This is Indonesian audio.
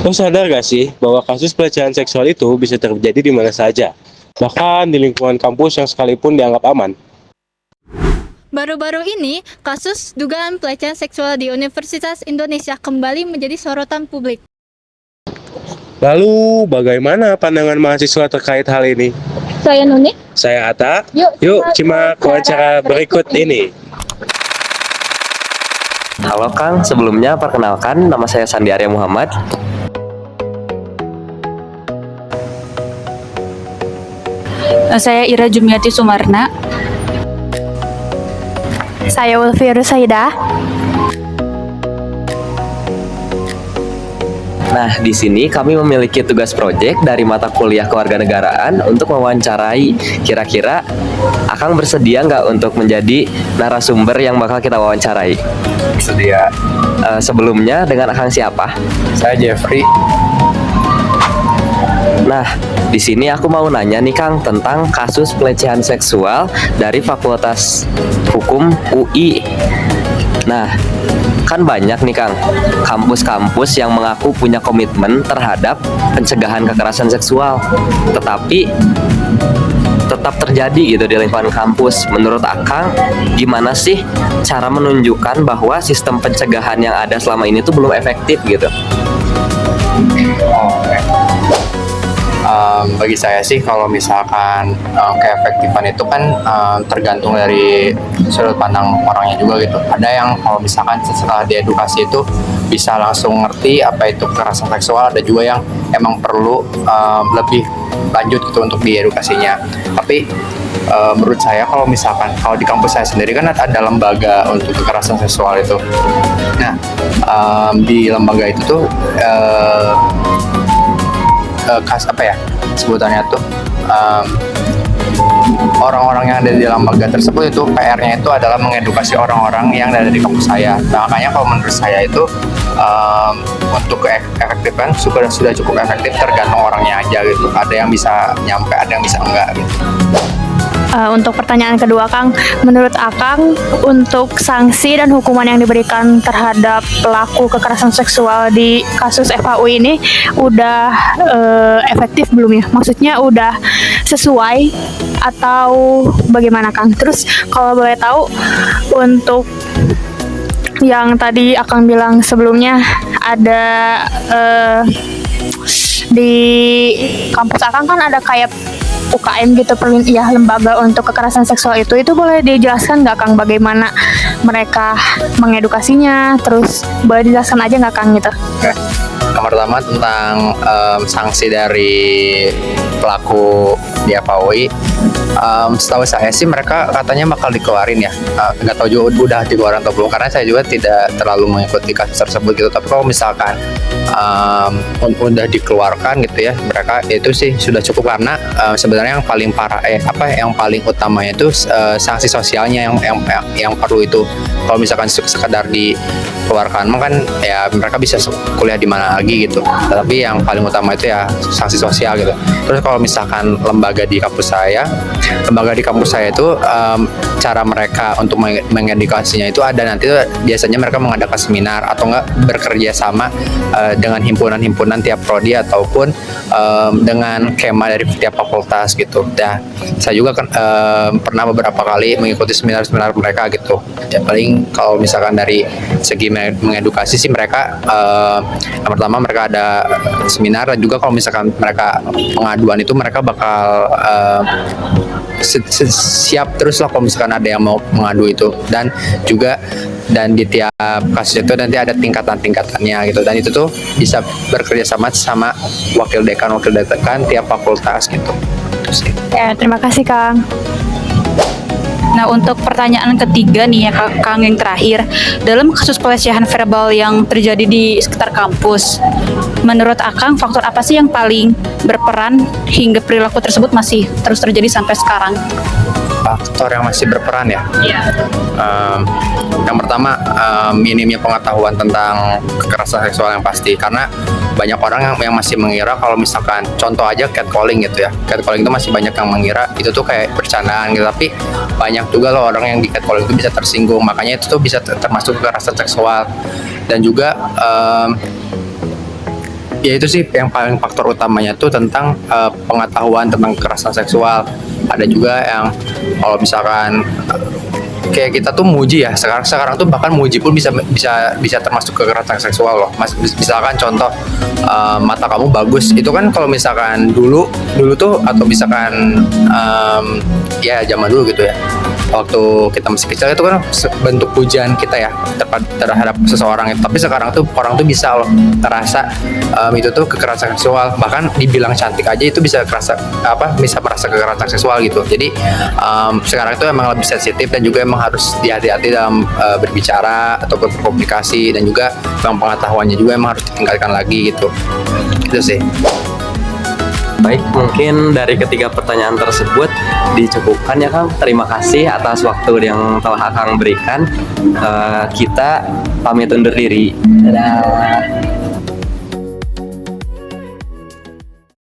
Lo sadar gak sih bahwa kasus pelecehan seksual itu bisa terjadi di mana saja, bahkan di lingkungan kampus yang sekalipun dianggap aman? Baru-baru ini, kasus dugaan pelecehan seksual di Universitas Indonesia kembali menjadi sorotan publik. Lalu, bagaimana pandangan mahasiswa terkait hal ini? Saya Nuni. Saya Atta. Yuk Simak wawancara berikut ini. Halo Kang, sebelumnya perkenalkan nama saya Sandi Arya Muhammad. Saya Ira Jumiati Sumarna. Saya Ulfi Rusaidah. Nah, di sini kami memiliki tugas proyek dari mata kuliah kewarganegaraan untuk mewawancarai kira-kira Akang bersedia nggak untuk menjadi narasumber yang bakal kita wawancarai? Sedia. Sebelumnya dengan Akang siapa? Saya Jeffrey. Nah, di sini aku mau nanya nih Kang tentang kasus pelecehan seksual dari Fakultas Hukum UI. Nah, kan banyak nih Kang kampus-kampus yang mengaku punya komitmen terhadap pencegahan kekerasan seksual, tetapi tetap terjadi gitu di lingkungan kampus. Menurut Akang, gimana sih cara menunjukkan bahwa sistem pencegahan yang ada selama ini tuh belum efektif gitu? Oke. Bagi saya sih kalau misalkan keefektifan itu kan tergantung dari sudut pandang orangnya juga gitu. Ada yang kalau misalkan setelah diedukasi itu bisa langsung ngerti apa itu kekerasan seksual, ada juga yang emang perlu lebih lanjut gitu untuk diedukasinya. Tapi menurut saya kalau misalkan kalau di kampus saya sendiri kan ada lembaga untuk kekerasan seksual itu. Nah, di lembaga itu tuh sebutannya tuh orang-orang yang ada di lembaga tersebut itu PR-nya itu adalah mengedukasi orang-orang yang ada di kampus saya. Nah, makanya kalau menurut saya itu untuk efektifan sudah cukup efektif, tergantung orangnya aja gitu. Ada yang bisa nyampe, ada yang bisa enggak gitu. Untuk pertanyaan kedua, Kang, menurut Akang, untuk sanksi dan hukuman yang diberikan terhadap pelaku kekerasan seksual di kasus FHU ini udah efektif belum ya? Maksudnya udah sesuai atau bagaimana, Kang? Terus kalau boleh tahu, untuk yang tadi Akang bilang sebelumnya ada di kampus Akang kan ada kayak UKM gitu, lembaga untuk kekerasan seksual itu boleh dijelaskan nggak Kang bagaimana mereka mengedukasinya, terus boleh dijelaskan aja nggak Kang gitu? Oke. Yang pertama tentang sanksi dari pelaku di FHUI, setahu saya sih mereka katanya bakal dikeluarin ya. Nggak tahu juga udah dikeluarin atau belum, karena saya juga tidak terlalu mengikuti kasus tersebut gitu. Tapi kalau misalkan udah dikeluarkan gitu ya, mereka itu sih sudah cukup, karena sebenarnya yang paling parah yang paling utamanya itu sanksi sosialnya yang perlu itu. Kalau misalkan sekedar dikeluarkan kan ya mereka bisa kuliah di mana lagi gitu. Tapi yang paling utama itu ya sanksi sosial gitu. Terus kalau misalkan lembaga di kampus saya itu cara mereka untuk mengedukasinya itu ada nanti biasanya mereka mengadakan seminar atau enggak bekerja sama dengan himpunan-himpunan tiap prodi ataupun dengan kema dari tiap fakultas gitu. Nah, saya juga kan pernah beberapa kali mengikuti seminar-seminar mereka gitu. Ya, paling kalau misalkan dari segi mengedukasi sih mereka yang pertama mereka ada seminar, dan juga kalau misalkan mereka pengaduan itu mereka bakal siap terus lah kalau misalkan ada yang mau mengadu itu. Dan juga di tiap kasus itu nanti ada tingkatan-tingkatannya gitu, dan itu tuh bisa bekerja sama wakil dekan tiap fakultas gitu. Itu sih. Ya, terima kasih Kang. Nah, untuk pertanyaan ketiga nih ya Kang, yang terakhir, dalam kasus pelecehan verbal yang terjadi di sekitar kampus, menurut Akang faktor apa sih yang paling berperan hingga perilaku tersebut masih terus terjadi sampai sekarang? Faktor yang masih berperan ya. Iya. Yang pertama minimnya pengetahuan tentang kekerasan seksual yang pasti, karena banyak orang yang masih mengira kalau misalkan contoh aja catcalling gitu ya, catcalling itu masih banyak yang mengira itu tuh kayak bercandaan gitu, tapi banyak juga loh orang yang di catcalling itu bisa tersinggung, makanya itu tuh bisa termasuk kekerasan seksual. Dan juga Ya itu sih yang paling faktor utamanya tuh tentang pengetahuan tentang kekerasan seksual. Ada juga yang kalau misalkan kayak kita tuh muji ya, sekarang tuh bahkan muji pun bisa termasuk kekerasan seksual loh. Misalkan contoh, mata kamu bagus, itu kan kalau misalkan dulu tuh, atau misalkan ya zaman dulu gitu ya, waktu kita masih kecil itu kan bentuk pujian kita ya terhadap seseorang itu. Tapi sekarang tuh orang tuh bisa loh ngerasa itu tuh kekerasan seksual, bahkan dibilang cantik aja itu bisa bisa merasa kekerasan seksual gitu. Jadi sekarang itu emang lebih sensitif, dan juga emang harus hati-hati dalam berbicara ataupun berkomunikasi, dan juga pengetahuannya juga emang harus ditingkatkan lagi gitu. Itu sih. Baik, mungkin dari ketiga pertanyaan tersebut dicukupkan ya Kang. Terima kasih atas waktu yang telah Kang berikan. Kita pamit undur diri. Dadah.